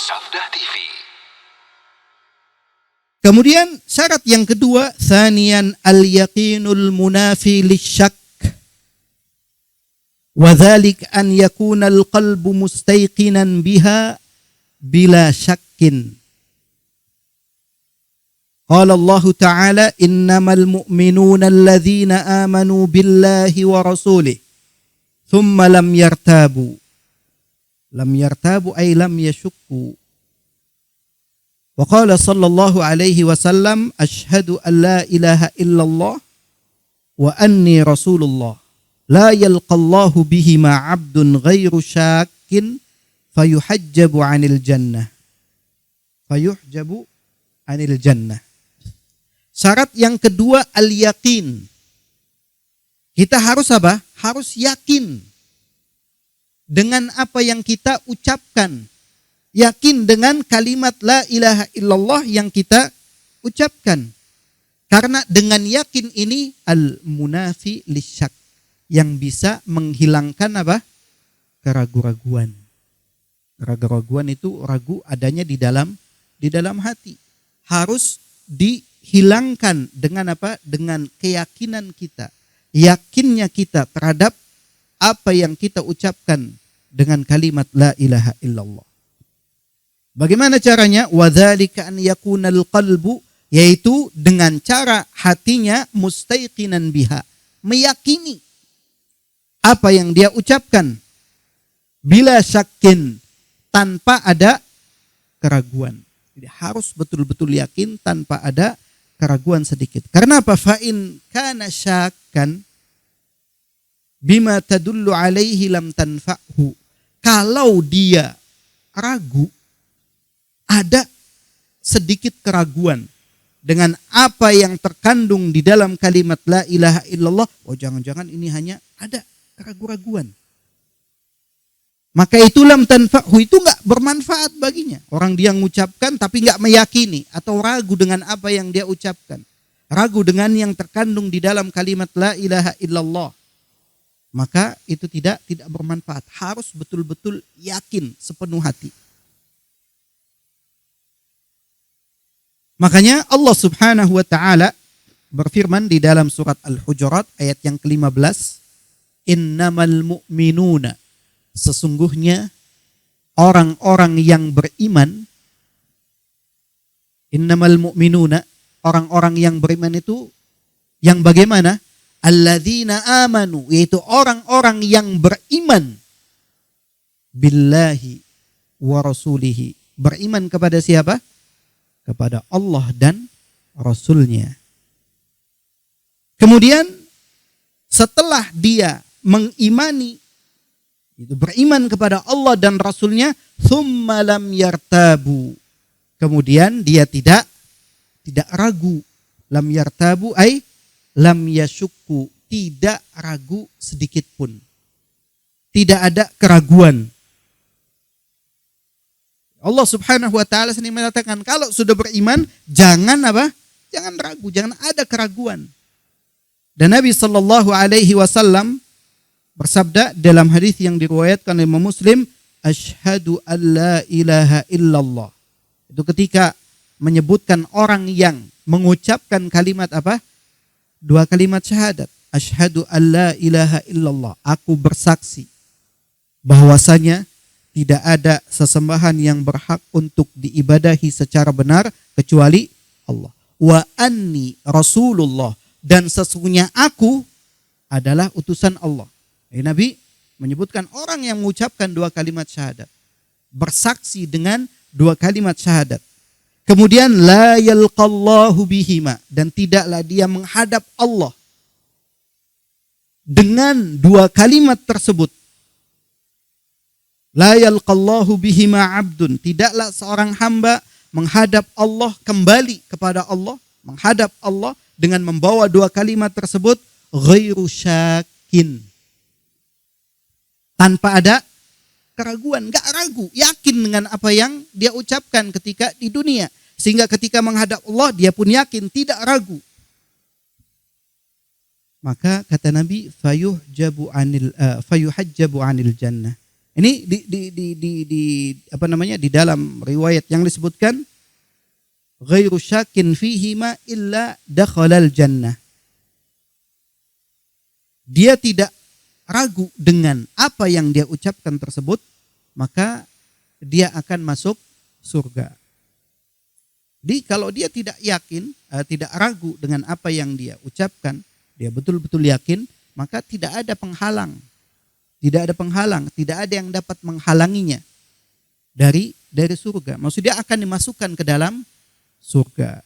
Sabda TV. Kemudian syarat yang kedua, tsaniyan al-yaqinul munafi lisyak. Wa dzalik an yakuna al-qalbu mustayqinan biha bila syakkin. Qala Allah Ta'ala, innamal mu'minuna alladhina amanu billahi wa rasulih thumma lam yartabu. Lam yartabu ay lam yashukku. Wa qala sallallahu alaihi wasallam, ashhadu an la ilaha illallah wa anni rasulullah. La yalqallahu bihima abdun ghairu syakin fayuhajjabu anil jannah. Fayuhjabu anil jannah. Syarat yang kedua, al-yaqin. Kita harus apa? Harus yakin dengan apa yang kita ucapkan. Yakin dengan kalimat la ilaha illallah yang kita ucapkan. Karena dengan yakin ini al-munafi lisyak, yang bisa menghilangkan apa? Keraguan-raguan. Keraguan-raguan itu ragu adanya di dalam hati. Harus dihilangkan dengan apa? Dengan keyakinan kita. Yakinnya kita terhadap apa yang kita ucapkan dengan kalimat la ilaha illallah. Bagaimana caranya? Wa dzalika an yakunal qalbu, yaitu dengan cara hatinya mustaiqinan biha, meyakini apa yang dia ucapkan, bila syakin, tanpa ada keraguan. Jadi harus betul-betul yakin tanpa ada keraguan sedikit. Karena apa? Fa in kana syakkan bima tadullu alaihi lam tanfa'hu. Kalau dia ragu, ada sedikit keraguan dengan apa yang terkandung di dalam kalimat la ilaha illallah, oh jangan-jangan ini hanya ada keraguan-raguan. Maka itu lam tanfa'hu, itu enggak bermanfaat baginya. Orang dia mengucapkan tapi enggak meyakini atau ragu dengan apa yang dia ucapkan. Ragu dengan yang terkandung di dalam kalimat la ilaha illallah. Maka itu tidak bermanfaat. Harus betul-betul yakin sepenuh hati. Makanya Allah Subhanahu wa taala berfirman di dalam surat Al-Hujurat ayat yang ke-15, innamal mu'minuna, sesungguhnya orang-orang yang beriman, innamal mu'minuna, orang-orang yang beriman itu yang bagaimana? Alladzina amanu, yaitu orang-orang yang beriman billahi wa rasulihi. Beriman kepada siapa? Kepada Allah dan Rasulnya. Kemudian setelah dia mengimani, itu beriman kepada Allah dan Rasulnya, thumma lam yartabu, kemudian dia tidak ragu. Lam yartabu ay lam yashukku, tidak ragu sedikit pun, tidak ada keraguan. Allah Subhanahu wa taala sendiri mengatakan kalau sudah beriman jangan apa? Jangan ragu, jangan ada keraguan. Dan Nabi sallallahu alaihi wasallam bersabda dalam hadis yang diriwayatkan oleh Imam Muslim, asyhadu an la ilaha illallah. Itu ketika menyebutkan orang yang mengucapkan kalimat apa? Dua kalimat syahadat. Asyhadu an la ilaha illallah. Aku bersaksi bahwasanya tidak ada sesembahan yang berhak untuk diibadahi secara benar kecuali Allah. Wa anni rasulullah, dan sesungguhnya aku adalah utusan Allah. Nabi menyebutkan orang yang mengucapkan dua kalimat syahadat, bersaksi dengan dua kalimat syahadat. Kemudian la yalqallahu bihima, dan tidaklah dia menghadap Allah dengan dua kalimat tersebut. La yalqallahu bihima abdun, tidaklah seorang hamba menghadap Allah, kembali kepada Allah, menghadap Allah dengan membawa dua kalimat tersebut, ghairu syakin, tanpa ada keraguan, enggak ragu, yakin dengan apa yang dia ucapkan ketika di dunia, sehingga ketika menghadap Allah dia pun yakin, tidak ragu. Maka kata Nabi, fayuhajjabu anil jannah, Ini di dalam riwayat yang disebutkan ghairu syakin fihima illa dakhalal jannah. Dia tidak ragu dengan apa yang dia ucapkan tersebut, maka dia akan masuk surga. Jadi kalau dia tidak yakin, tidak ragu dengan apa yang dia ucapkan, dia betul-betul yakin, maka tidak ada penghalang. Tidak ada penghalang, tidak ada yang dapat menghalanginya dari surga. Maksudnya akan dimasukkan ke dalam surga.